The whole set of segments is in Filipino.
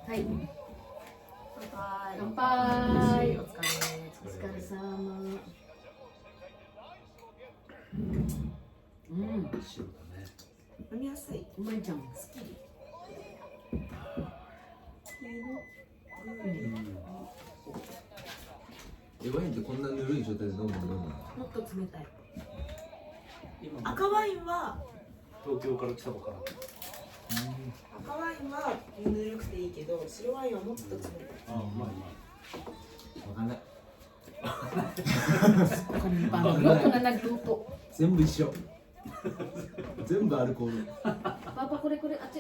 はい。乾杯。乾杯。お疲れ。お疲れ様。塩だね。飲みやすい。うまいじゃん。好き。ワインってこんなぬるい状態で飲むの？もっと冷たい。今赤ワインは東京から来たばから。赤ワインはぬるくていいけど、白ワインはもっと冷たい。ああ、まあわかんない。Paano na nagluto? 全部一緒。全部アルコール。Papa, kore. Achi.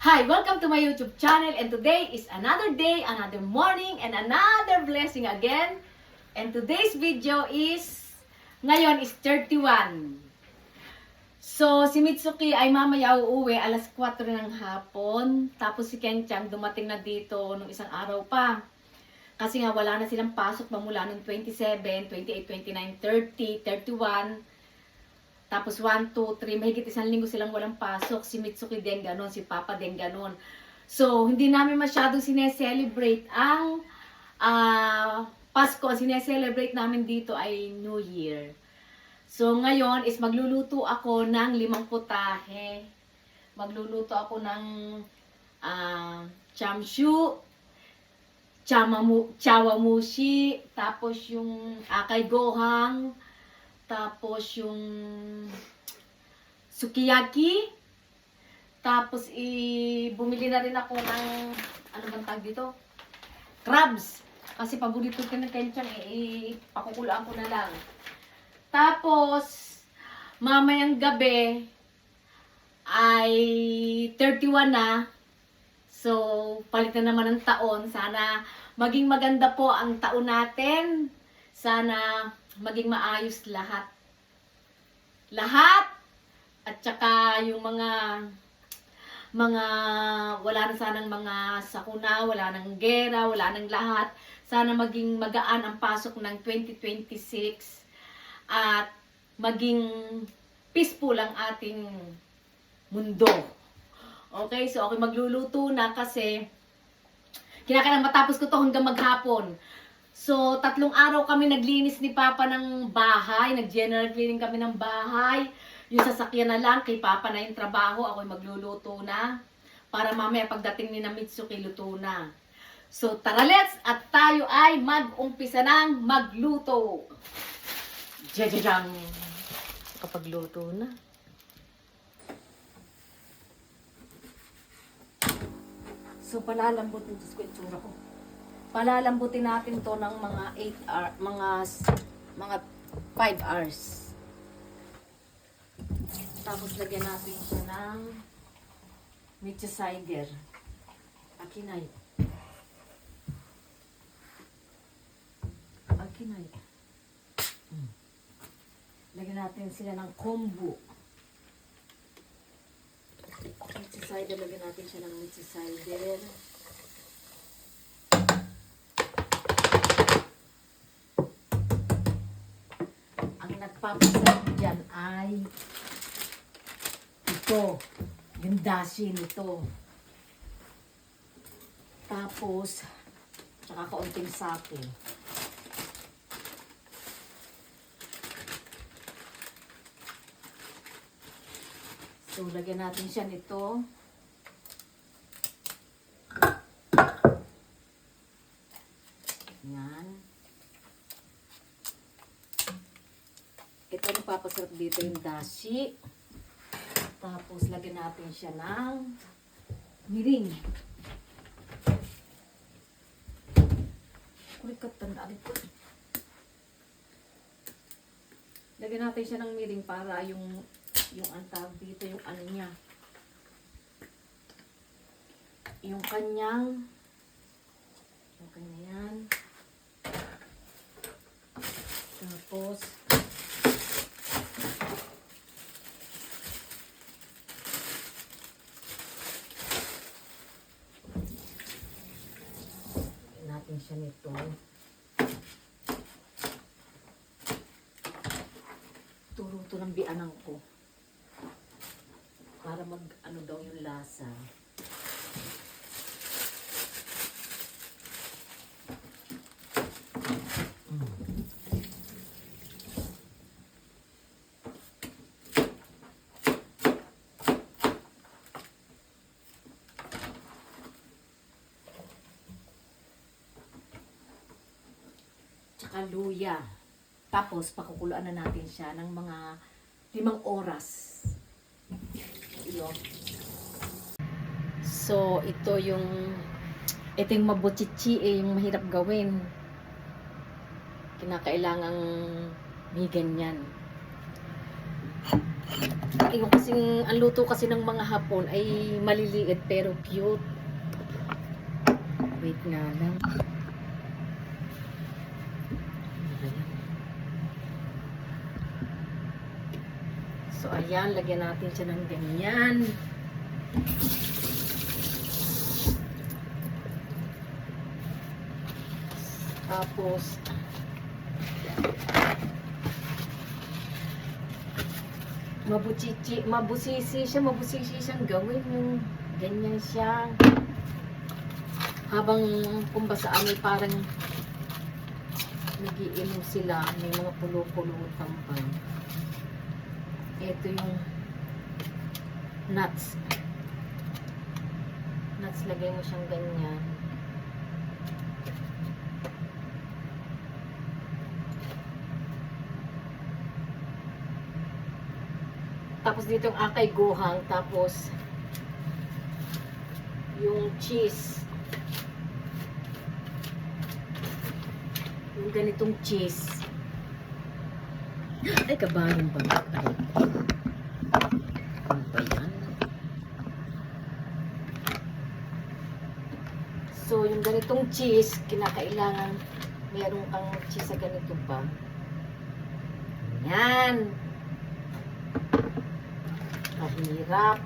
Hi, welcome to my YouTube channel, and today is another day, another morning, and another blessing again. And today's video is, ngayon is 31. So, si Mitsuki ay mamaya uuwi alas 4 ng hapon. Tapos si Kenchang dumating na dito nung isang araw pa. Kasi nga wala na silang pasok magmula nung 27, 28, 29, 30, 31. Tapos 1, 2, 3, mahigit isang linggo silang walang pasok. Si Mitsuki din ganon, si Papa din ganon. So, hindi namin masyadong sineselebrate ang Pasko. Ang sineselebrate namin dito ay New Year. So, ngayon is magluluto ako ng 5 putahe. Magluluto ako ng chamshu, chawamushi, tapos yung akay gohang, tapos yung sukiyaki. Tapos bumili na rin ako ng ano bang tawag dito? Crabs. Kasi paborito ko ng Kenchang, pakukulaan ko na lang. Tapos mamayang gabi ay 31 na. So palit na naman ng taon. Sana maging maganda po ang taon natin. Sana maging maayos lahat. At saka yung mga wala na sanang mga sakuna, wala nang gera, wala nang lahat. Sana maging magaan ang pasok ng 2026 at maging peaceful ang ating mundo. Okay, so ako magluluto na kasi kinakailangan matapos ko to hanggang maghapon. So, 3 araw kami naglinis ni Papa ng bahay. Nag-general cleaning kami ng bahay. Yung sasakyan na lang, kay Papa na yung trabaho. Ako'y magluluto na. Para mamaya pagdating ni na Mitsuki, luto na. So, tara let's! At tayo ay mag-umpisa ng magluto. Jajajang! Kapag luto na. So, palalambutin ko itsura ko. Palalambutin natin to ng mga 8 hours, mga 5 hours. Tapos lagyan natin siya ng mecha cider. Akinay. Lagyan natin sila ng kombu. Mecha cider, lagyan natin siya ng mecha cider. Nagpapasarap dyan ay ito, yung dashi nito. Tapos, tsaka kaunting sake. So, lagyan natin siya nito. Yan. Ito nagpapasarap dito yung dashi. Tapos Tapos lagyan natin siya ng miring. Kurikat, tandaan ito. Lagyan natin siya ng miring para yung ang tawag dito, yung ano niya. Yung kanyang, okay na yan. Tapos, natin siya nito. Turo to ng bianang ko. Para mag, ano daw yung lasa. Tsaka luya. Tapos, pakukuluan na natin siya ng mga 5 oras. Ito. So, ito yung mabuchichi yung mahirap gawin. Kinakailangang may ganyan. Yung kasing, ang luto kasi ng mga Hapon ay maliliit pero cute. Wait nga lang. So, ayan, lagyan natin siya ng ganyan. Tapos, mabusisi siyang gawin yung ganyan siya. Habang kumbasaan ay parang nagiinom sila, may mga pulo-pulo tampang. Ito yung nuts. Nuts, lagay mo siyang ganyan. Tapos dito yung akay gohang. Tapos yung cheese. Yung ganitong cheese. Ay, kabayan ba? Ay. Ano ba yan? So, yung ganitong cheese, kinakailangan meron kang cheese sa ganito ba? Yan. Mahirap.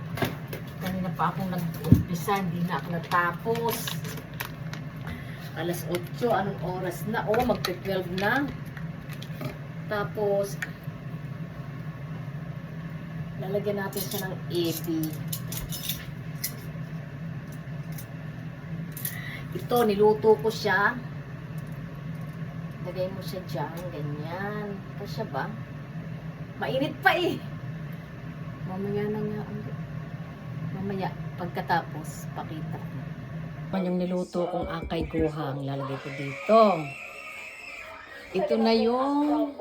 Kanina pa akong nag-umpisa, hindi na ako natapos. Alas 8, anong oras na? Oh, magpe-12 na. Tapos, lalagyan natin siya ng ebi. Ito, niluto ko siya. Lagay mo siya dyan, ganyan. Kasya ba? Mainit pa eh. Mamaya na nga. Mamaya, pagkatapos, pakita ko. Yung niluto kong akay gohang, lalagay ko dito. Ito na yung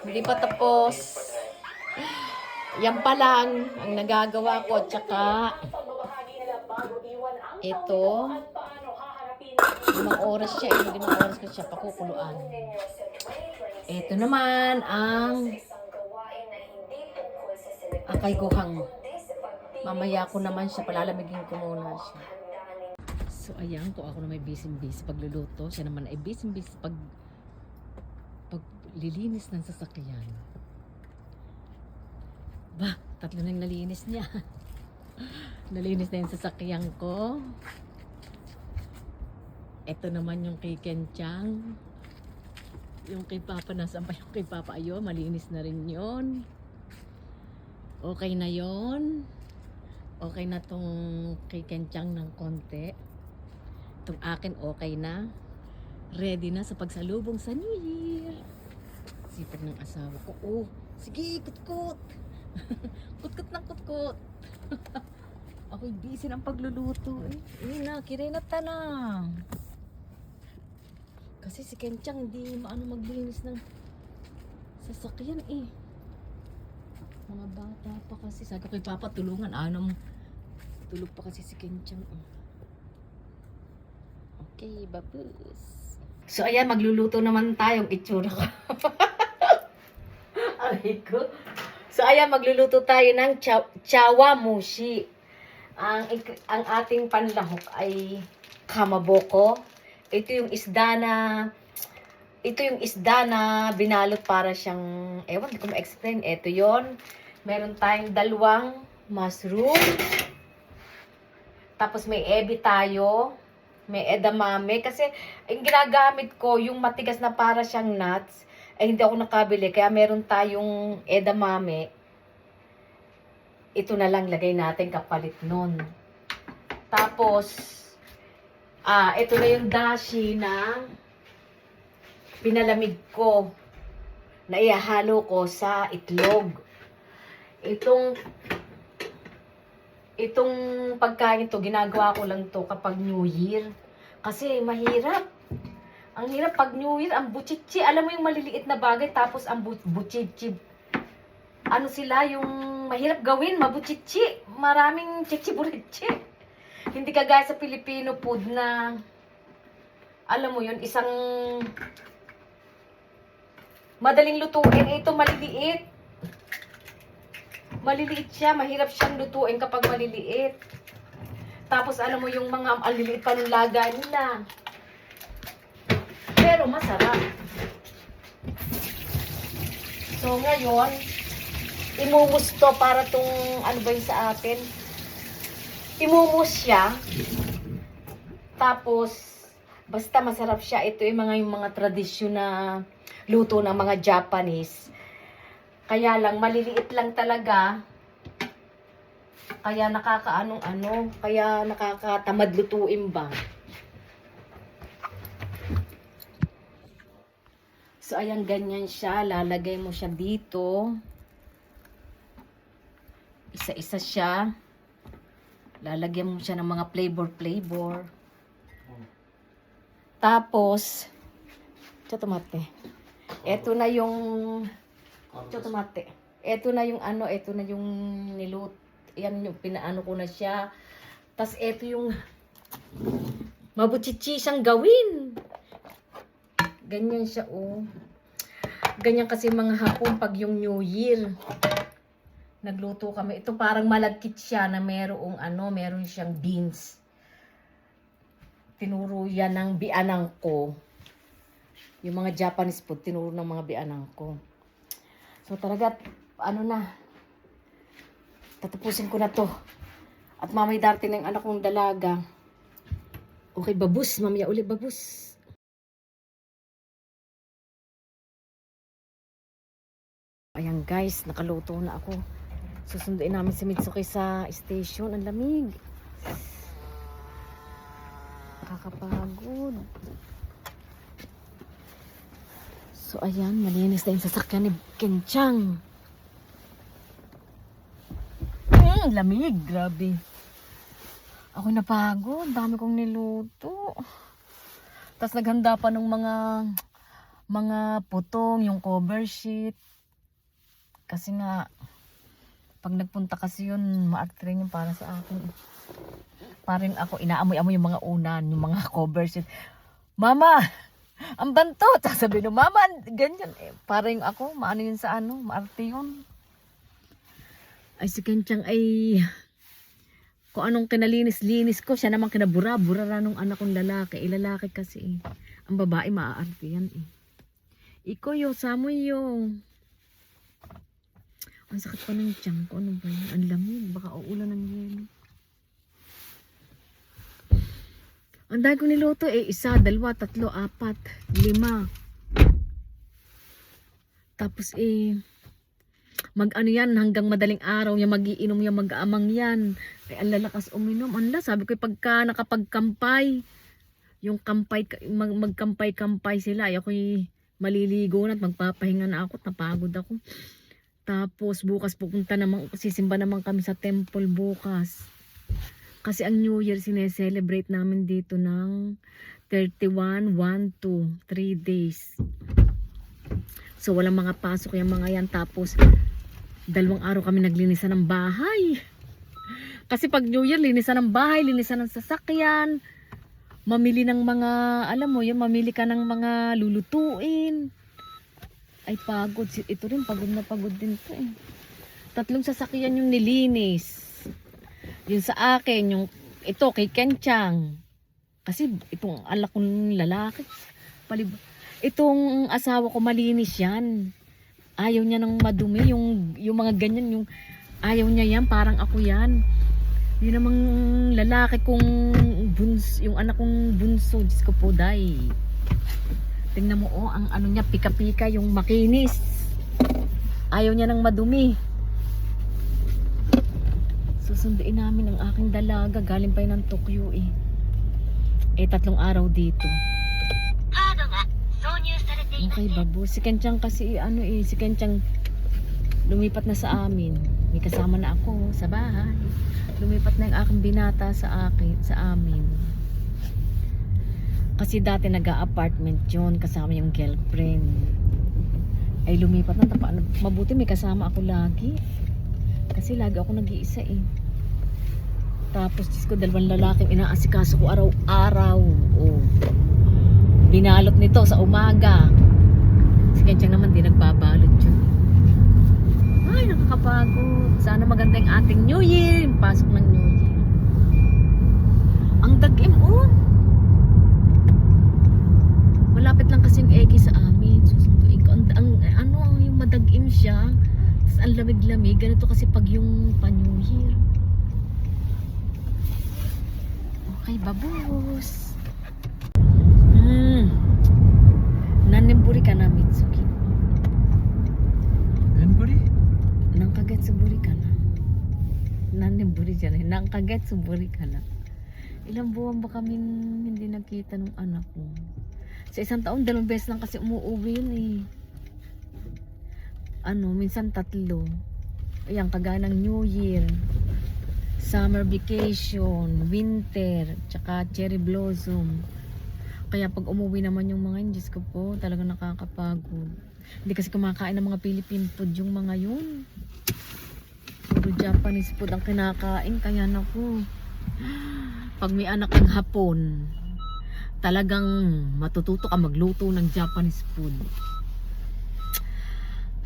hindi pa tapos. Yan pa lang ang nagagawa ko. Tsaka ito, 5 oras siya. 5 oras ko siya pakukuluan. Ito naman ang akay gohang. Mamaya ko naman siya, palalamigin ko muna siya. So, ayan, kung ako na may busy-busy pagluluto, siya naman ay busy-busy paglilinis ng sasakyan. Ba, 3 na yung nalinis niya. Nalinis na yung sasakyan ko. Ito naman yung kay Kenchang. Yung kay Papa, nasaan pa yung kay Papa? Ayun, malinis na rin yun. Okay na yun. Okay na tong kay Kenchang ng konti. Itong akin okay na. Ready na sa pagsalubong sa New Year. Sipag ng asawa ko. Oh, sige, kutkut. Kutkut ng kutkut. Ako'y busy ng pagluluto. Kirinata na. Kasi si Kenchang hindi maglinis ng sasakyan eh. Mga bata pa kasi. Sabi ko kay Papa, tulungan. Anong tulog pa kasi si Kenchang. Okay, babus. So, ayan, magluluto naman tayong itsura ko. Aray ko. So, ayan, magluluto tayo ng chawamushi. Ang ating panlahok ay kamaboko. Ito yung isda na binalot para siyang, ewan, hindi ko ma-explain. Ito yon. Meron tayong dalawang mushroom. Tapos may ebi tayo. May edamame. Kasi yung ginagamit ko, yung matigas na para siyang nuts, ay hindi ako nakabili. Kaya meron tayong edamame. Ito na lang lagay natin kapalit nun. Tapos, ito na yung dashi na pinalamig ko. Na ihahalo ko sa itlog. Itong pagkain to, ginagawa ko lang to kapag New Year. Kasi mahirap. Ang hirap pag New Year, ang buchichi. Alam mo yung maliliit na bagay, tapos ang buchichi. Ano sila, yung mahirap gawin, mabuchichi. Maraming chichi-burichi. Hindi kagaya sa Filipino food na, alam mo yun, isang madaling lutuin. Ito maliliit. Maliliit siya, mahirap siyang lutuin kapag maliliit. Tapos alam mo yung mga maliliit pa ng laga nila. Pero masarap. So ngayon, imumus to para tong, ano ba yun sa atin? Imumus siya. Tapos, basta masarap siya. Ito yung mga tradisyon na luto ng mga Japanese. Kaya lang, maliliit lang talaga. Kaya kaya nakakatamad lutuin ba. So, ayan, ganyan siya. Lalagay mo siya dito. Isa-isa siya. Lalagyan mo siya ng mga flavor. Tapos, tomate. Ito na yung tomate. Ito na yung niluto. Yan yung pinaano ko na siya. Tapos ito yung mabuchichi siyang gawin. Ganyan siya, oh. Ganyan kasi mga hapon pag yung New Year. Nagluto kami. Ito parang malagkit siya na meron siyang beans. Tinuro yan ng bianang ko. Yung mga Japanese food, tinuro ng mga bianang ko. So talaga, tatapusin ko na to. At mamay darating ng anak kong dalaga. Okay, babus. Mamaya ulit, babus. Ayan guys, nakaluto na ako. Susunduin namin si Mitsuki sa station. Ang lamig. Nakakapagod. So ayan, malinis na yung sasakyan ni Kenchang. Lamig, grabe. Ako napagod, dami kong niluto. Tapos naghanda pa ng mga putong, yung cover sheet. Kasi nga, pag nagpunta kasi yun, maarte rin yung para sa akin. Parang ako, inaamoy-amoy yung mga unan, yung mga cover sheet. Mama! Ang bantot! Sabi no, Mama, ganyan. Parang ako, maano yun sa maarte yun. Ay, si Kenchang ay kung anong kinalinis-linis ko, siya naman kinabura-bura nung anak kong lalaki. Lalaki kasi ang babae maaarte yan Iko yo, samoy yo. Ang sakit pa ng tiyan ko. Ano ba yun? Ang lamig. Baka uulan ng yelo. Ang dahil ko niluto 1, 2, 3, 4, 5. Tapos mag-ano yan hanggang madaling araw niya magiinom yan, mag-aamang yan. Ay, ang lalakas uminom. Sabi ko pagka nakapagkampay, yung kampay, magkampay-kampay sila. Ay, ako'y maliligo na at magpapahinga na ako. Napagod ako. Tapos bukas sisimba naman kami sa temple bukas. Kasi ang New Year sineselebrate namin dito ng 31, 1, 2, 3 days. So walang mga pasok yung mga yan. Tapos 2 araw kami naglinisan ng bahay. Kasi pag New Year, linisan ng bahay, linisan ng sasakyan, mamili ng mga, alam mo yun, mamili ka ng mga lulutuin. Ay pagod, ito rin pagod na pagod din to eh. 3 sasakyan yung nilinis. Yun sa akin, yung ito kay Kenchang. Kasi itong anak kong lalaki, itong asawa ko malinis yan. Ayaw niya ng madumi, yung mga ganyan, yung ayaw niya yan, parang ako yan. Yun namang lalaki kong yung anak kong bunso, Diyos ko po, day. Tingnan mo, oh, ang ano niya, pika-pika, yung makinis. Ayaw niya ng madumi. Susunduin namin ang aking dalaga, galing pa yun ng Tokyo eh. 3 araw dito. Okay, babo. Si Kenchang kasi, si Kenchang lumipat na sa amin. May kasama na ako sa bahay. Lumipat na yung aking binata sa amin. Kasi dati nag-a-apartment yun, kasama yung girlfriend. Ay lumipat na, mabuti may kasama ako lagi. Kasi lagi ako nag-iisa eh. Tapos Diyos ko, 2 lalaking inaasikaso ko araw-araw. Oh. Binalot nito sa umaga. Si Kenchang naman di nagbabalot yun. Ay, nakakapagod. Sana maganda yung ating New Year. Yung pasok ng New Year. Ang dagim, oh. Malapit lang kasi yung Eki sa amin. Susunduin ko. Yung madagim siya. Tapos ang lamig-lamig. Ganito kasi pag yung pa-New Year. Okay, babos. Nanemburi ka na, Mitsuki. Nenburi? Nangkagetsu-buri ka na. Nanemburi dyan eh. Nangkagetsu-buri ka na. Ilang buwan ba kami hindi nakita ng anak ko? Sa 1 taon, 2 beses lang kasi umuuwi yun eh. Minsan 3. Ayan, kagaya ng New Year, summer vacation, winter, tsaka cherry blossom. Kaya pag umuwi naman yung mga yun, Diyos ko po, talagang nakakapagod. Hindi kasi kumakain ng mga Philippine food yung mga yun. Puro Japanese food ang kinakain. Kaya naku, pag may anak ng Hapon, talagang matututo ka magluto ng Japanese food.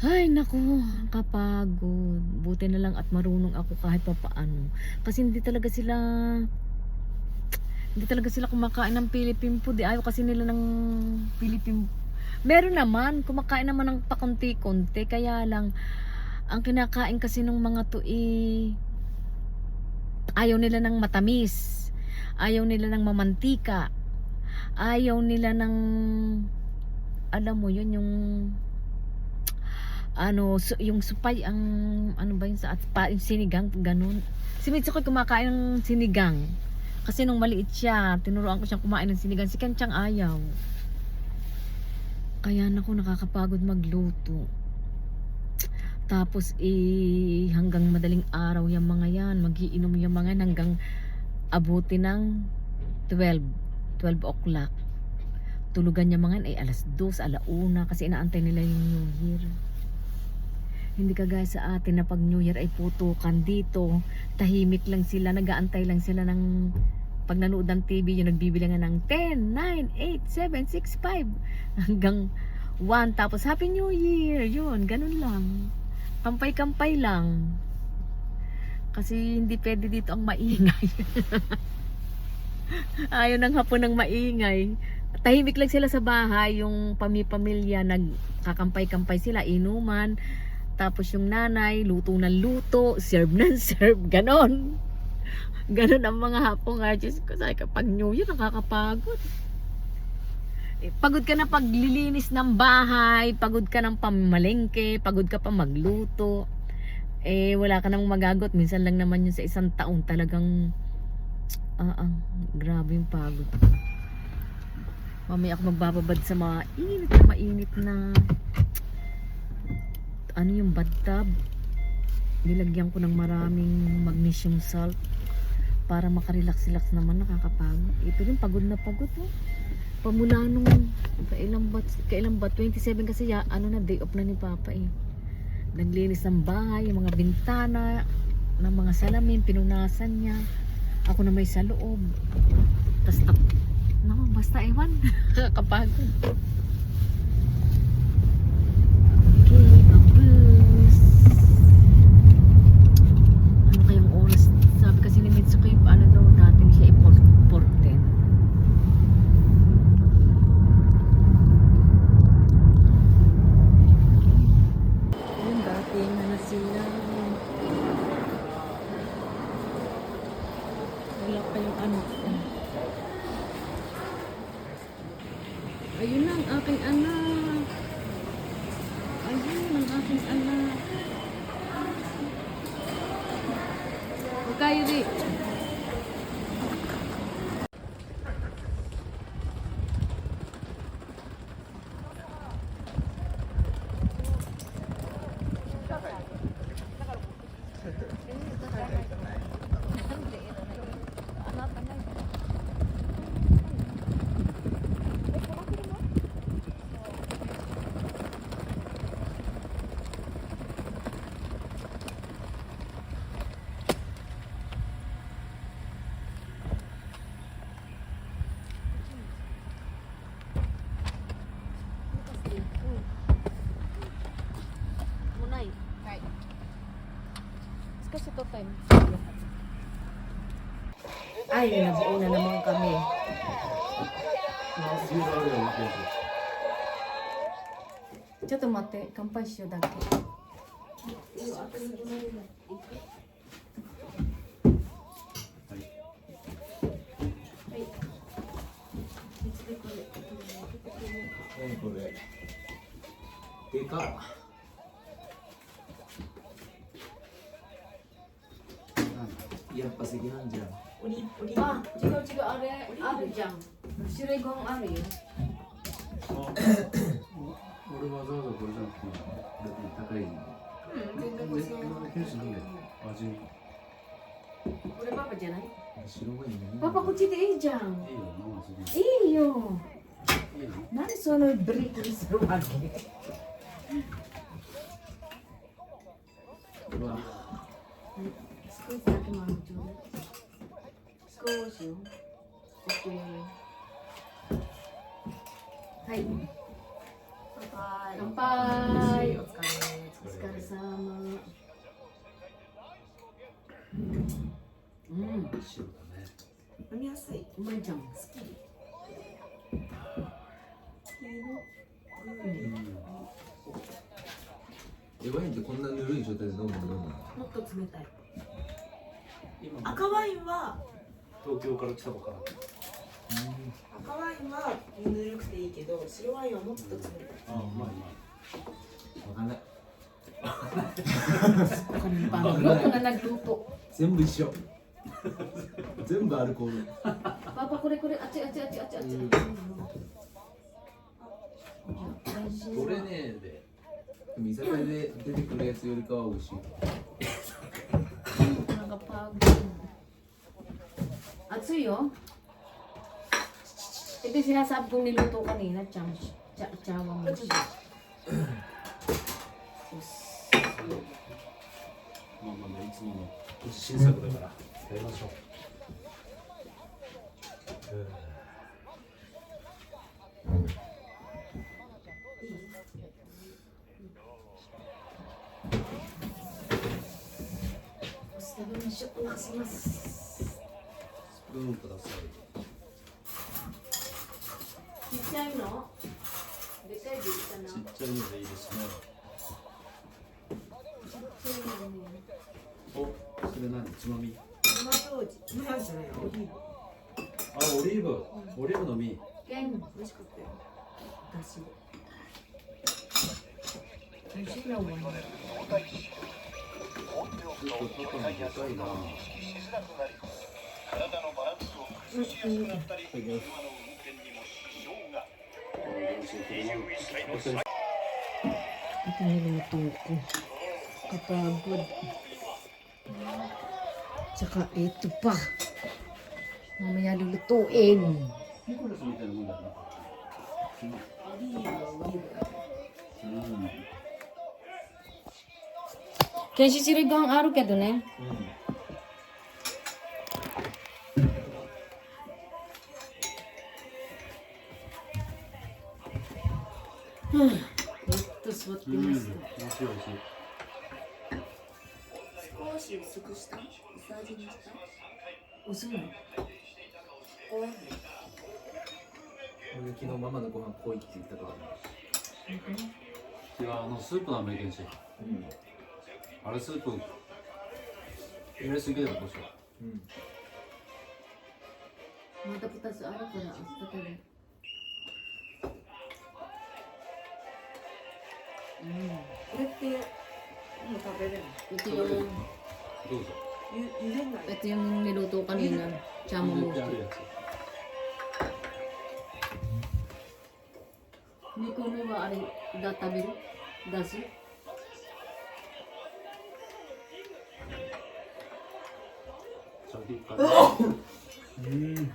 Ay naku, kapagod. Buti na lang at marunong ako kahit pa paano. Kasi hindi talaga sila kumakain ng Philippine food. Ayaw kasi nila ng Philippine. Meron naman, kumakain naman ng pakunti-kunti. Kaya lang, ang kinakain kasi ng mga to ayaw nila ng matamis. Ayaw nila ng mamantika. Ayaw nila ng, alam mo yun, yung supay, ang ano ba yun yung sinigang, ganun. Si Mitsuko kumakain ng sinigang. Kasi nung maliit siya, tinuruan ko siyang kumain ng sinigang. Si Kenchang ayaw. Kaya naku, nakakapagod magluto. Tapos hanggang madaling araw yung mga yan, magiinom yung mga yan hanggang abuti ng 12 o'clock. Tulugan yung mga yan ay 2:00, 1:00 kasi inaantay nila yung New Year. Hindi kagaya sa atin na pag New Year ay putukan dito. Tahimik lang sila, nag-aantay lang sila ng pag nanood ng TV, yung nagbibilangan ng 10, 9, 8, 7, 6, 5 hanggang 1. Tapos Happy New Year, yun, ganun lang. Kampay-kampay lang. Kasi hindi pwede dito ang maingay. Ayaw ng Hapon ng maingay. Tahimik lang sila sa bahay, yung pamilya nagkakampay-kampay sila, inuman. Tapos yung nanay, luto ng luto, serve ng serve, ganon. Ganon ang mga Hapong artist ko. Sabi kapag New Year, nakakapagod. Pagod ka na paglilinis ng bahay, pagod ka ng pamamalengke, pagod ka pa magluto. Wala ka nang magagot. Minsan lang naman yun sa 1 taon. Talagang, grabe yung pagod. Mamaya ako magbababad sa mainit na yung bathtub. Nilagyan ko ng maraming magnesium salt para makarelax-relax naman, nakakapagod. Ito rin, pagod na pagod. Pamula nung kailan ba 27 kasi day off na ni Papa naglinis ng bahay, yung mga bintana, ng mga salamin, pinunasan niya. Ako na may sa loob. Tapos, basta ewan. Kakapagod. Okay, babus. Ano kayang oras? Sabi kasi ni Mitsuko yung paano daw dating siya i-porten. Yung dating na sila. Wala pa yung ano. Ayun na ang aking anak. Ayun ang aking anak. Kyrie. Munay. Right. Kasi to time. Ay, nabuo na naman kami. スピードあるよ、待って。ちょっと待って、乾杯しようだけ。何これ。でかっ。やっぱ席なんじゃん。オリあ、違う違う、あれ、あるじゃん。種類分あるよ。俺わざわざこれじゃなくて、これで高い。全然ケンシなんで味。これパパじゃない？白ワインね。パパこっちでいいじゃん。いいよ、マジで。いいよ。いいの？何そのブレーキにするわけ？うわ。少しだけマンちょうだい。少しよ。オッケー。はい。乾杯。お疲れ。お疲れ様。うん。白だね。飲みやすい。うまいじゃん。好き。ワインってこんなぬるい状態で飲むの？もっと冷たい。今赤ワインは東京から来たばから赤ワインはぬるくていいけど、白ワインはもっと冷たい。あうまいわかんない。Paano nga nagluto? 全部一緒。全部アルコール。 Papa, kore kore, achi achi achi achi achi. これねでも居酒屋で出てくるやつよりかは美味しい。 Nakapagod. Atsuy, oh. Ito yung sinasabi kong niluto kanina, chawang mo siya. まあまあいつもの新作だからやりましょう。お願いします。スプーンください。ちっちゃいの？でかいでいいかな。ちっちゃいのでいいですね。お、それ何？つまみ？つまようじ。つまようじじゃないよ。オリーブ。あ、オリーブ。オリーブの実。ケン、美味しかったよ。だし。美味しいなお前。ちょっとパパもでかいな。体のバランスを崩しやすくなったり、車の運転にも支障が。21歳の最 Ito niluto ko. Kapagod. Tsaka ito pa. Mamaya lulutuin. ニコラスみたいなもんだな。オリーブ。うん。検視種類分あるけどね。ずっと座ってうん、美味しいます。美味しい。少し薄くした薄味にした薄いの？ごめん俺昨日ママのご飯濃いって言ったから違う、スープのアメリカンシェイク。うんあれスープ入れすぎだよ、どうしようんまた2つあるから明日食べる。これってもう食べれない Ito yung う。どうぞ。ゆでない ito yung niluto kanina. Chamo 入 mo. れてあるやつ。 Hindi ko na ba ari databiru? Dasu? 先から。うん。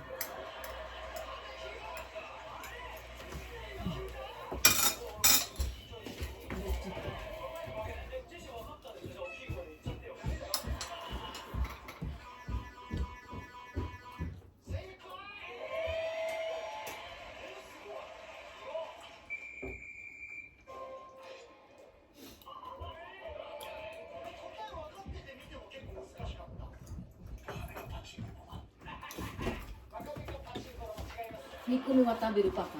Hindi ko na watabiru pa ka.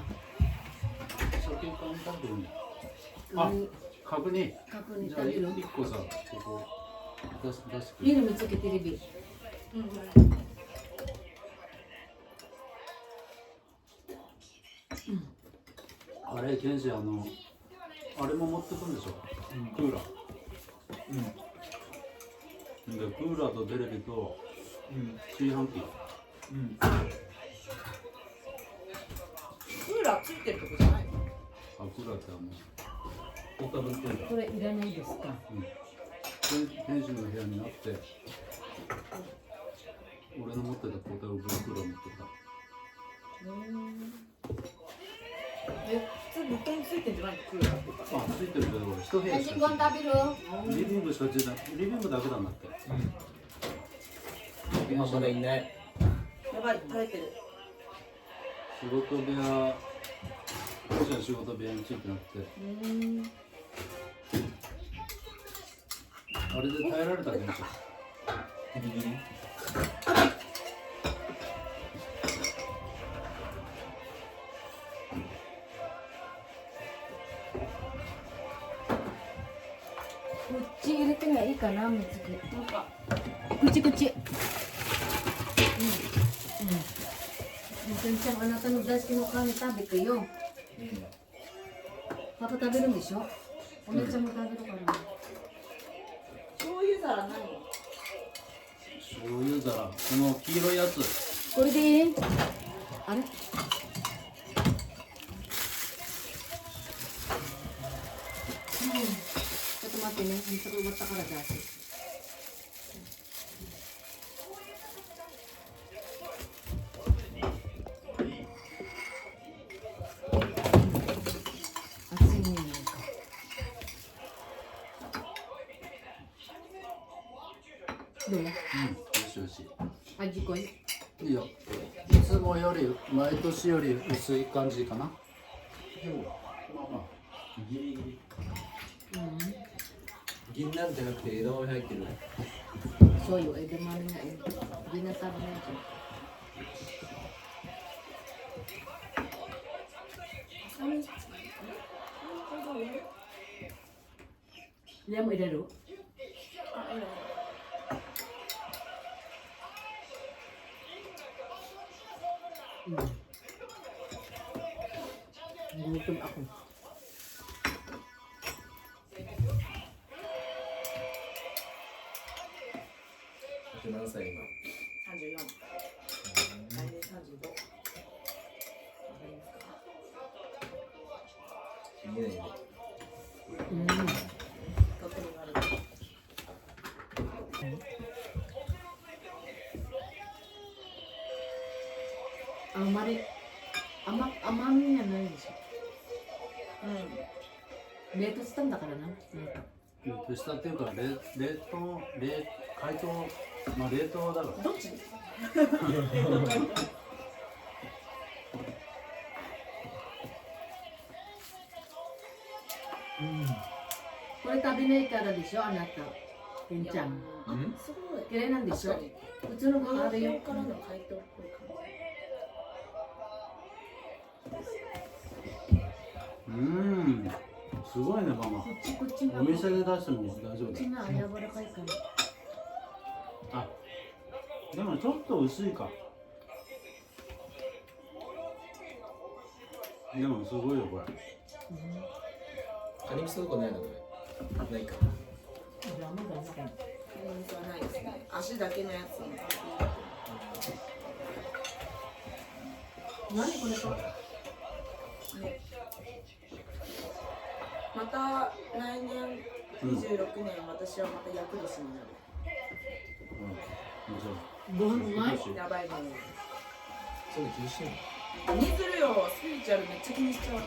先から食べるね。あ、角煮。 Kako ni じゃあtabiru. 一個さ、ここ出してくれ。 Hindi naman sakit tiribi. あれ、ケンジ、あれも持ってくんでしょ、クーラー。で、クーラーとテレビと炊飯器。クーラーついてるとこじゃないのあ、クーラーってポータブルクーラー。 Kore iranay desu ka? ケンジの部屋にあって、俺の持ってたポータブルクーラー持ってた。普通物件についてんじゃないのクーラーとかあ、ついてるけど、俺一部屋し Kasi か kung tabiru. リビングしかついてない。リビングだけなんだって。あまだいないやばい垂れてる仕事部屋、ケンジの仕事部屋についてなくて、あれで耐えられたケンジ。ギリギリこっち入れてないかな、水け。こっちこっち。Minsan anak ka ng dash kinukami tabi kayo. Papatabi lang isyo. Ulit sa magtabi ko ka 醤油皿何醤油皿、この黄色いやつ。 これでいいあれちょっと待ってね。水が終わったから出す。熱いね、なんか。どううん、よしよし。味濃いいいよ。いつもより、毎年より薄い感じかな。まあまあ、ギリギリ。銀なんじゃなくて枝豆入ってるそうよ、枝豆がええ。Di na sabi na ito. Lihat mo ilaro? Gutom ako. 何歳今34来年35わかりますか見えないねとっても言われるあんまり甘みがないでしょ。冷凍したんだからな。したっていうか冷凍解凍まあ冷凍だろどっち？これ食べないからでしょ、あなた。けんちゃん。あ、すごい。嫌いなんでしょ。確かに。普通のご飯あれでよ。からの解凍っぽい感すごいねママ。こっちこっちが。お店で出しても大丈夫こっちが柔らかいから。あ、でもちょっと薄いか。でもすごいよこれ。カニ味噌とかないのこれ。ないか。ダメだね。じ。はないですね。足だけのやつ。何これか。また来年26年、私はまた厄年になる。ご飯うまい。やばいね。そういうの気にしてんの？気にするよ。スピリチュアルめっちゃ気にしちゃう。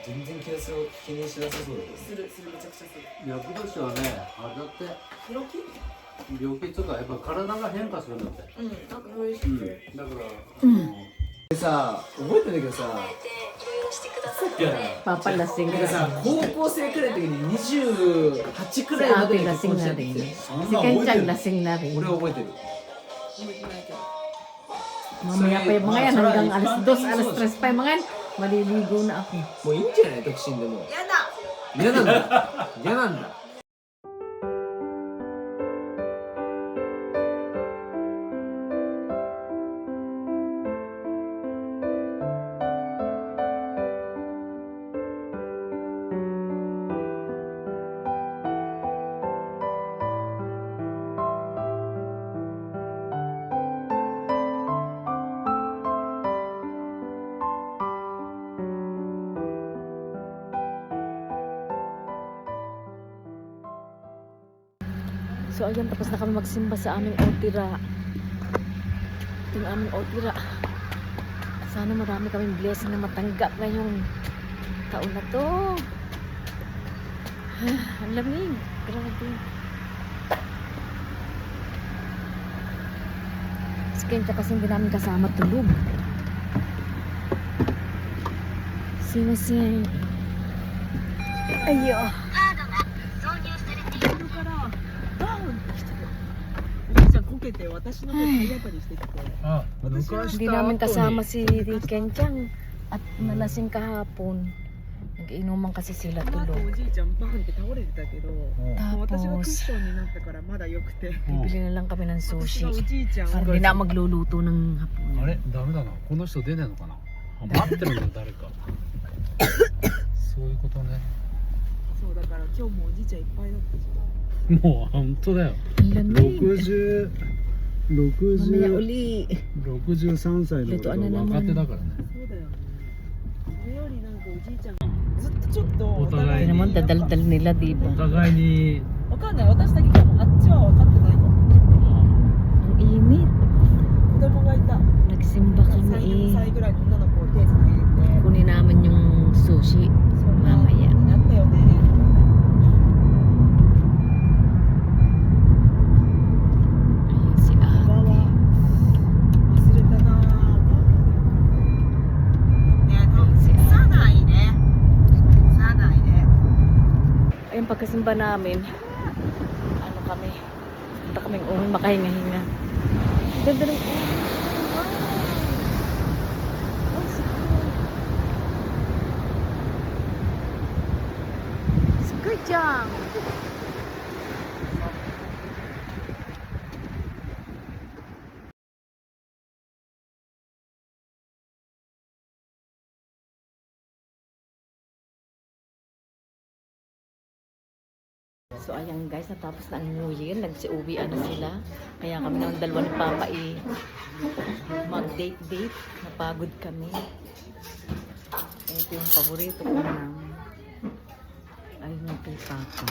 全然気にしなさそうだけど。するめちゃくちゃする。厄年はね、あれだって病気？病気とかやっぱ体が変化するんだって。うん、なんかそういううん、人。だから、でさ、覚えてんだけどさ、パパラシンなんかさ、高校生くらいの時に28くらいまでに結婚したって言って、Si Kencang lasing na rin. 俺は覚えてる。覚えてないけど。 Mamaya pa yung mga yan hanggang alas 2, alas 3 pa yung mga yan. Maliligo na ako. もういいんじゃない独身でも。やだ。嫌なんだ。嫌なんだ。So ayan, tapos na kami magsimba sa aming Otira. Ito yung aming Otira. Sana marami kaming blessing na matanggap ngayong taon na to. Ang lamig. Grabe. Si Kenta kasi hindi namin kasama tulog. Sino siya? Ayo. Hindi namin kasama si Kencang at nalasing kahapon. Nag-inuman kasi sila この後 tulog. おじいちゃんバーンって倒れてたけど、もう私がクッ Tapos, ションになったからまだ良くて、 bibili na lang kami ng 私 sushi. がおじいちゃんを Para hindi na ako magluluto ng hapon. あれダメだな。この人出ねえのかな。待ってるんだよ誰か。そういうことね。そうだから今日もおじいちゃんいっぱいだったじもう本当だよ。 Ang lamig. 63 Mamaya uli. 歳の俺が若手だからね。ゃん。そうだよ。それよりなんかおじいちゃんずっとちょっとおお互い互い Kaya に naman dadal-dal nila, di お ba? 互いに。わかんない。私だけかも。あっちは分かってないかも。 Ang init. 子供がいた。 Nagsimba 3、4 kami 歳ぐらいの女の子を手つないでて。 Kunin namin yung sushi. そんな Mamaya. になったよね。 Ayun si おば ate. は忘れたなぁ。ねえ、Si さ ate. ないね。さないね。 Ayun, pagkasimba namin, ano kami, punta kaming makahinga-hinga. Ganda ng Kencang. So ayan guys, natapos na ang New Year, nagsi-uwian na sila. Kaya kami ng dalawa ni Papa mag-date-date, napagod kami. Ito yung paborito ko namin. Ayun yung kay Papa.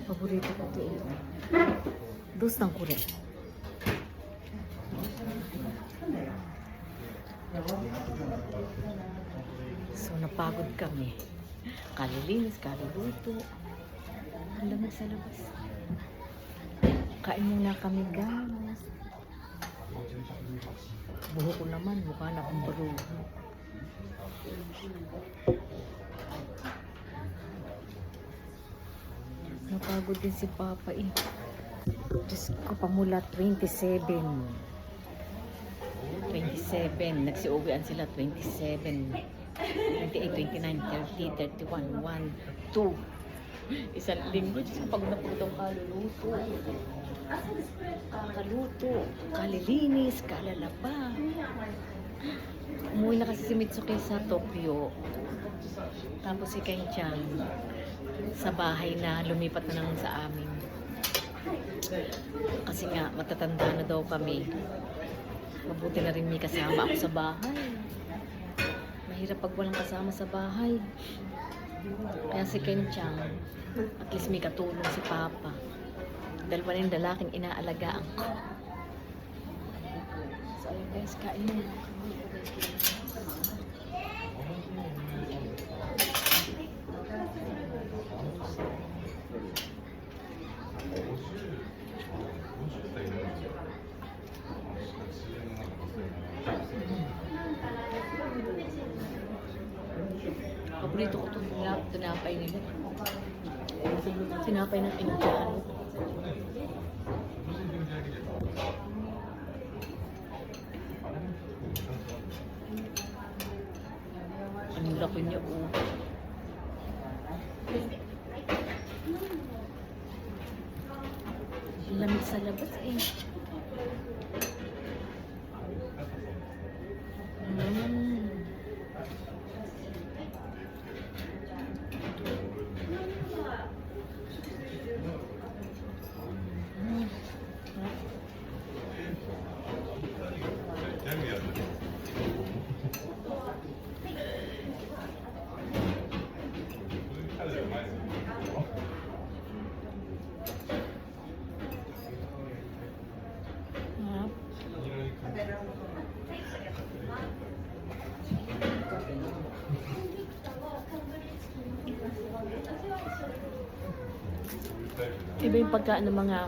Paborito ko ito eh. Dos ng kure. So napagod Napagod kami. Kalilinis, kaluluto. Ang lamig sa labas. Kain muna kami, guys. Buho ko naman, mukha na akong barugo. Napagod din si Papa eh. Diyos ko, pamula 27. 27. Nagsiuwian sila 27. 28, 29, 30, 31, 1, 2. Isang linggo. Diyos ko, pagod na pagod ang kaluluto. Kakaluto, kalilinis, kalalaba. Umuwi na kasi si Mitsuki sa Tokyo. Tapos si Kenchan sa bahay na lumipat na naman sa amin. Kasi nga, matatanda na daw kami. Mabuti na rin may kasama ako sa bahay. Mahirap pag walang kasama sa bahay. Kaya si Kenchan, at least may katulong si Papa. Dalawa na yung lalaking inaalagaan ko. So ayun guys, kain mo. Paborito ko itong tinapay nila. Tinapay ng Indiano. Ang laki niya, oh. Ang lamig sa labas eh. Iba yung pagkaan ng mga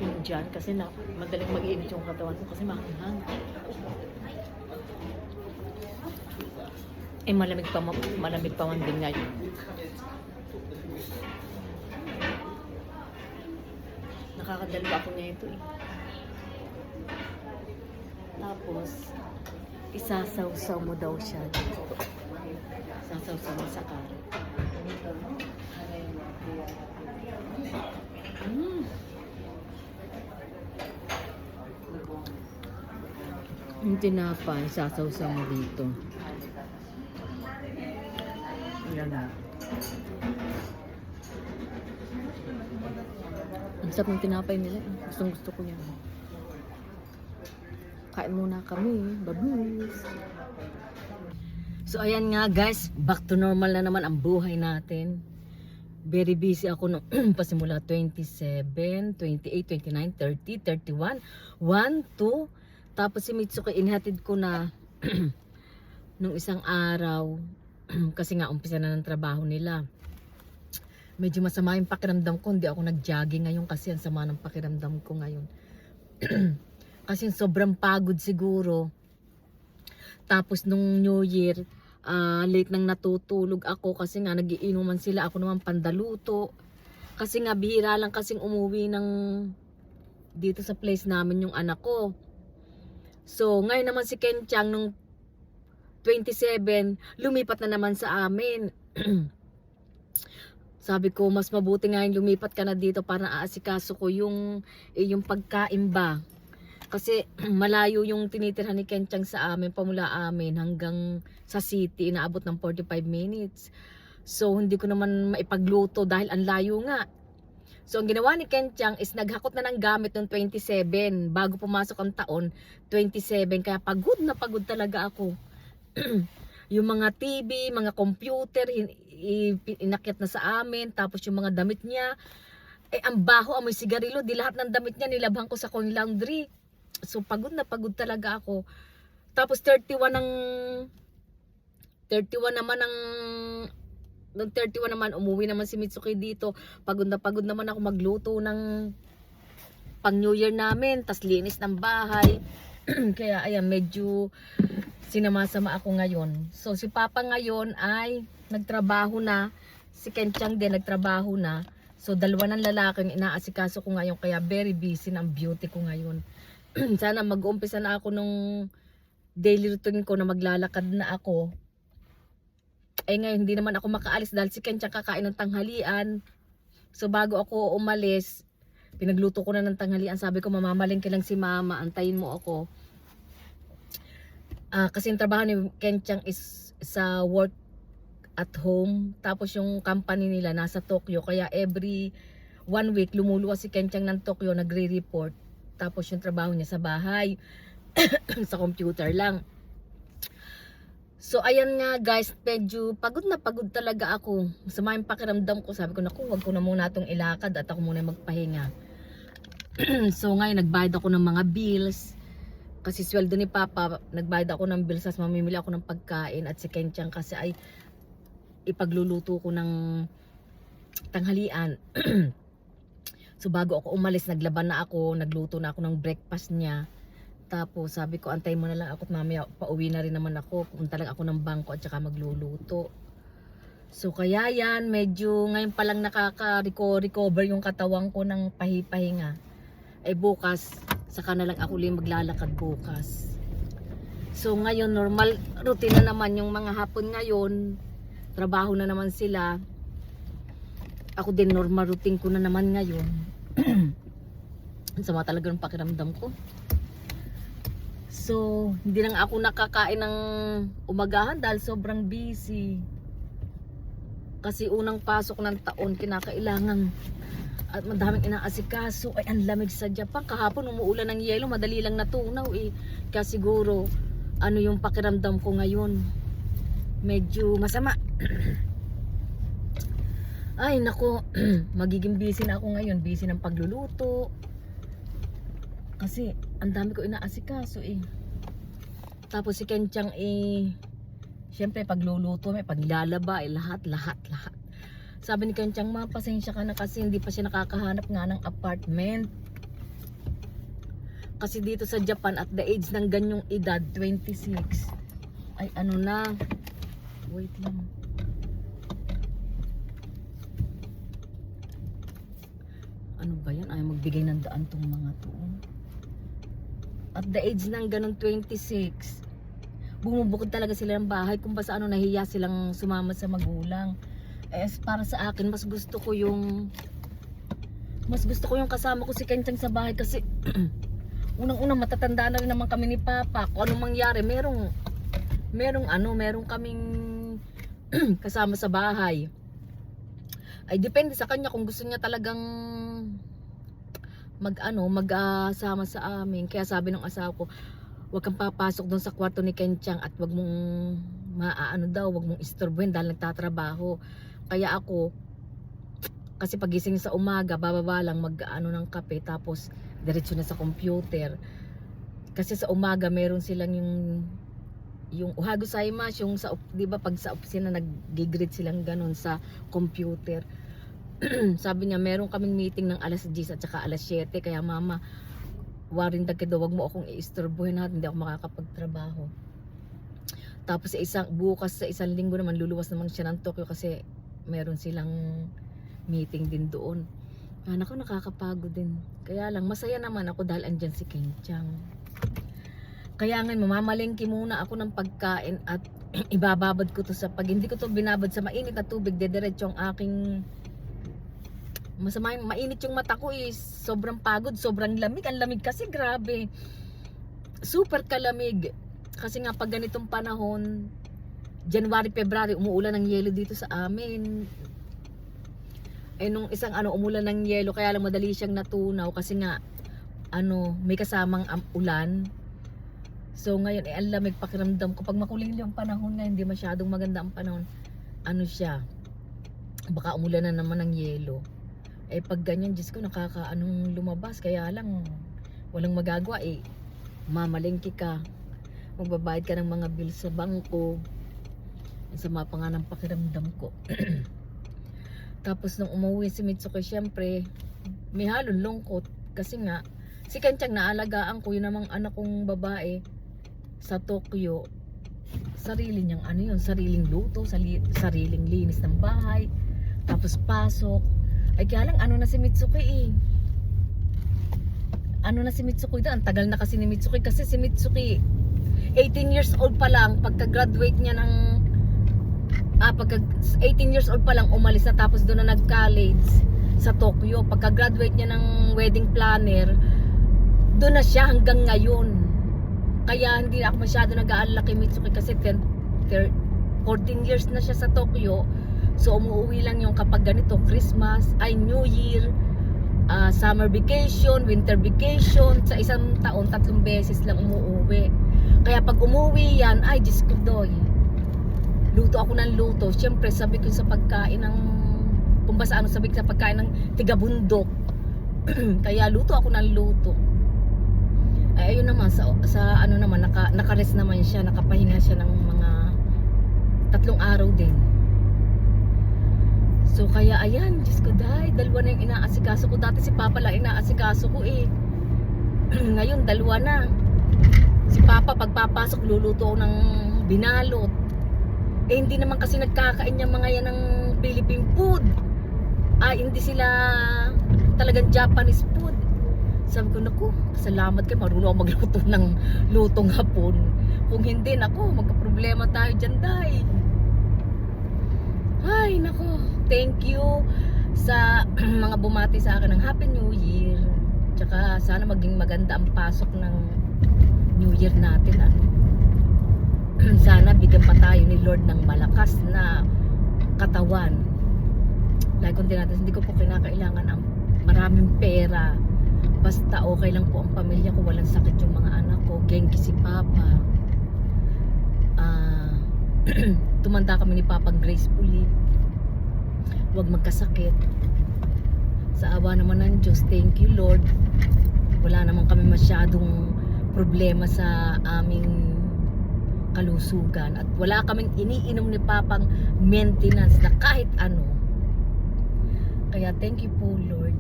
Indian kasi na madaling mag-iinit yung katawan ko kasi mahanghang. Eh malamig pa man din ngayon. Nakakadalwa ako nito eh. Tapos isasawsaw mo daw siya dito. Isasawsaw mo sa carrot. Yung tinapay, sasawsaw mo dito. Yan na. Ang sarap ng tinapay nila. Gustong gusto ko yan. Kain muna kami. Babus. So ayan nga guys, back to normal na naman ang buhay natin. Very busy ako nung pasimula 27, 28, 29, 30, 31, 1, 2. Tapos si Mitsuki inhatid ko na nung isang araw kasi nga umpisa na ng trabaho nila. Medyo masama yung pakiramdam ko, hindi ako nag-jogging ngayon kasi ang sama ng pakiramdam ko ngayon. Kasi sobrang pagod siguro. Tapos nung New Year, late nang natutulog ako kasi nga nagiinuman sila, ako naman pandaluto. Kasi nga bihira lang kasing umuwi ng dito sa place namin yung anak ko. So ngayon naman si Kenchan nung 27, lumipat na naman sa amin. Sabi ko, mas mabuti nga yung lumipat ka na dito para aasikaso ko yung pagkain ba. Kasi malayo yung tinitirhan ni Kenchan sa amin, pamula amin hanggang sa city, inaabot ng 45 minutes. So hindi ko naman maipagluto dahil ang layo nga. So ang ginawa ni Kenchan is naghakot na ng gamit ng 27 bago pumasok ang taon, 27. Kaya pagod na pagod talaga ako. Yung mga TV, mga computer, inakyat na sa amin. Tapos yung mga damit niya, ang baho, amoy sigarilo. Di lahat ng damit niya nilabhan ko sa coin laundry. So pagod na pagod talaga ako. Tapos 31 naman umuwi naman si Mitsuki dito. Pagod naman ako magluto ng pang New Year namin, tas linis ng bahay. Kaya ayan, medyo sinamasama ako ngayon. So si Papa ngayon ay nagtrabaho na, si Kenchang din nagtrabaho na. So dalawa ng lalaking inaasikaso ko ngayon, kaya very busy ng beauty ko ngayon. Sana mag-uumpisa na ako nung daily routine ko na maglalakad na ako. Eh ngayon hindi naman ako makaalis dahil si Kenchang kakain ng tanghalian. So bago ako umalis, pinagluto ko na ng tanghalian. Sabi ko, mamamalengke lang si Mama, antayin mo ako. Kasi yung trabaho ni Kenchang is sa work at home. Tapos yung company nila nasa Tokyo. Kaya every 1 week lumuluwas si Kenchang ng Tokyo, nagre-report. Tapos yung trabaho niya sa bahay. Sa computer lang. So ayan nga guys, medyo pagod na pagod talaga ako. Masama yung pakiramdam ko. Sabi ko, naku, wag ko na muna itong ilakad at ako muna magpahinga. So ngayon nagbayad ako ng mga bills. Kasi sweldo ni Papa, nagbayad ako ng bills, as mamimili ako ng pagkain. At si Kenchang kasi ay ipagluluto ko ng tanghalian. So bago ako umalis, naglaban na ako, nagluto na ako ng breakfast niya. Tapos sabi ko, antay mo na lang ako at mamaya pauwi na rin naman ako. Punta lang ako ng bangko at saka magluluto. So kaya yan, medyo ngayon pa lang nakaka-recover yung katawan ko ng pahipahinga. Ay bukas, saka na lang ako ulit maglalakad bukas. So ngayon, normal routine na naman yung mga hapon ngayon. Trabaho na naman sila. Ako din, normal routine ko na naman ngayon. Sama talaga ng pakiramdam ko. So, hindi lang ako nakakain ng umagahan dahil sobrang busy. Kasi unang pasok ng taon, kinakailangan at madaming inaasikaso. Ay, ang lamig sa Japan. Kahapon umuulan ng yelo, madali lang natunaw eh. Kaya siguro, ano yung pakiramdam ko ngayon? Medyo masama. Ay, nako, magiging busy na ako ngayon. Busy ng pagluluto. Kasi, ang dami ko inaasikaso eh. Tapos si Kenchang eh, syempre pagluluto, may paglalaba, lahat. Sabi ni Kenchang, ma, pasensya ka na kasi hindi pa siya nakakahanap nga ng apartment. Kasi dito sa Japan, at the age ng ganyong edad, 26, ay ano na, wait lang. Ano ba yan? Ay magbigay ng daan tong mga to. At the age ng ganun 26, bumubukod talaga sila ng bahay kung ba sa ano, nahiya silang sumama sa magulang. Para sa akin, mas gusto ko yung kasama ko si Kenchang sa bahay kasi unang-unang matatanda na rin naman kami ni Papa. Kung anong mangyari, merong kaming kasama sa bahay. Ay depende sa kanya kung gusto niya talagang mag-sama sa amin. Kaya sabi ng asawa ko, huwag kang papasok doon sa kwarto ni Kenchang at huwag mong huwag mong istorbuhin dahil nagtatrabaho. Kaya ako, kasi pagising sa umaga, bababa lang ng kape, tapos diretso na sa computer. Kasi sa umaga meron silang yung uhago saimasu, yung sa, di ba pag sa opisina nag-greet silang ganun sa computer. Sabi niya, meron kaming meeting ng alas 10 at saka alas 7. Kaya mama, waring daw, wag mo akong iistorbohin at hindi ako makakapagtrabaho. Tapos bukas sa isang linggo naman, luluwas naman siya ng Tokyo kasi meron silang meeting din doon. Naku, nakakapagod din. Kaya lang, masaya naman ako dahil andyan si Kenchang. Kaya ngayon, mamamalengke muna ako ng pagkain at ibababad ko to pag hindi ko to binabad sa mainit na tubig, dediretso ang aking mainit yung mata ko is sobrang pagod, sobrang lamig. Ang lamig kasi, grabe. Super kalamig. Kasi nga pag ganitong panahon, January, February, umuulan ng yelo dito sa amin. Nung isang umulan ng yelo, kaya lang madali siyang natunaw kasi nga may kasamang ulan. So ngayon ang lamig pakiramdam ko. Pag makulimlim yung panahon ngayon, hindi masyadong maganda ang panahon. Siya? Baka umulan na naman ng yelo. Pag ganyan, Diyos ko, lumabas. Kaya lang, walang magagawa mamalengke ka. magbabayad ka ng mga bills sa bangko. Sama pa nga ng pakiramdam ko. Tapos nung umuwi si Mitsuki, syempre may halong lungkot kasi nga si Kenchang naalagaan ko, yun namang anak kong babae sa Tokyo. Sarili niyang sariling luto, sariling linis ng bahay, tapos pasok. Ay kaya lang na si Mitsuki doon, ang tagal na kasi ni Mitsuki, kasi si Mitsuki 18 years old pa lang pagka-graduate niya ng pagka 18 years old pa lang umalis na, tapos doon na nag-college sa Tokyo. Pagka-graduate niya ng wedding planner, doon na siya hanggang ngayon. Kaya hindi ako masyado nag-aalala kay Mitsuki kasi 14 years na siya sa Tokyo. So umuwi lang yung kapag ganito, Christmas, New Year, summer vacation, winter vacation. Sa isang taon, 3 beses lang umuwi. Kaya pag umuwi yan, ay Diyos ko doy, luto ako ng luto. Siyempre sabi ko sa pagkain ng, kung ba sa sabi ko sa pagkain ng tigabundok. Kaya luto ako ng luto. Ay ayun naman, sa naman, naka-rest naman siya, nakapahinga siya ng mga 3 araw din. So kaya ayan, Diyos ko dahil, 2 na yung inaasikaso ko. Dati si Papa lang inaasikaso ko Ngayon 2 na. Si Papa pagpapasok luluto ako ng binalot. Hindi naman kasi nagkakain yung mga yan ng Philippine food. Hindi sila talagang Japanese food. Sabi ko, naku, salamat kayo, marunong ako magluto ng lutong hapon. Kung hindi, naku, magka-problema tayo dyan, day. Ay, naku, thank you sa mga bumati sa akin ng Happy New Year. Tsaka sana maging maganda ang pasok ng New Year natin. Sana bigyan pa tayo ni Lord ng malakas na katawan. Like kung natin, hindi ko po kinakailangan ang maraming pera. Basta okay lang po ang pamilya ko, walang sakit yung mga anak ko, genki si Papa. Tumanda kami ni Papa gracefully. Huwag magkasakit. Sa awa naman ng Diyos, thank you Lord. Wala naman kami masyadong problema sa aming kalusugan at wala kaming iniinom ni Papang maintenance na kahit ano. Kaya thank you po Lord.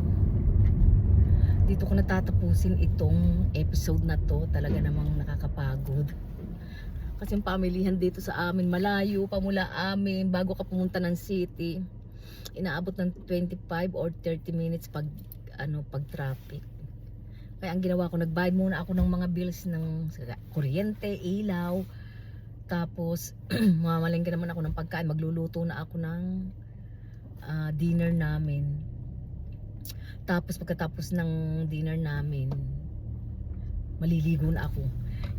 Dito ko natatapusin itong episode na to. Talaga namang nakakapagod kasi yung pamilihan dito sa amin malayo pa mula amin. Bago ka pumunta ng city, inaabot ng 25 or 30 minutes pag traffic. Kaya ang ginawa ko, nagbayad muna ako ng mga bills ng kuryente, ilaw. Tapos, mamalengke naman ako ng pagkain. Magluluto na ako ng dinner namin. Tapos, pagkatapos ng dinner namin, maliligo na ako.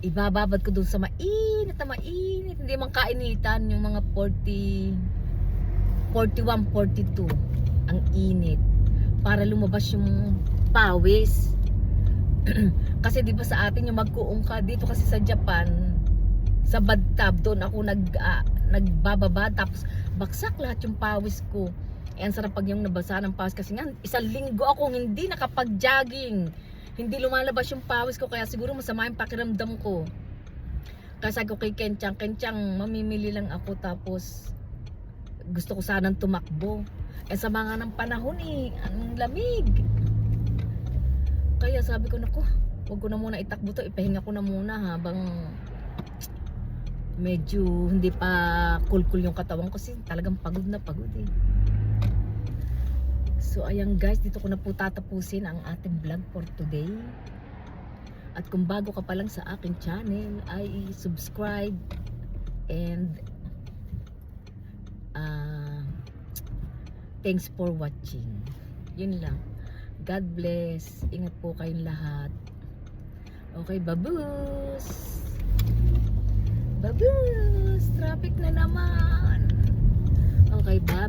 Ibababad ko dun sa mainit na mainit. Hindi man kainitan, yung mga 41, 42. Ang init. Para lumabas yung pawis. Kasi di ba sa atin yung magkuong ka, dito kasi sa Japan, sa bathtub doon ako nagbababa, tapos baksak lahat yung pawis ko. Ang sarap pag yung nabasa ng pawis kasi nga 1 linggo ako hindi nakapag-jogging, hindi lumalabas yung pawis ko, kaya siguro masama yung pakiramdam ko. Kasi ako kay Kenchang, mamimili lang ako, tapos gusto ko sanang tumakbo. Sa mga ng panahon ang lamig. Kaya sabi ko, naku, huwag ko na muna itakbo to, ipahinga ko na muna habang medyo hindi pa cool yung katawan ko kasi talagang pagod na pagod So ayan guys, dito ko na po tatapusin ang ating vlog for today. At kung bago ka pa lang sa aking channel, ay subscribe and thanks for watching. Yun lang. God bless. Ingat po kayong lahat. Okay, babus! Babus! Traffic na naman. Okay, bye.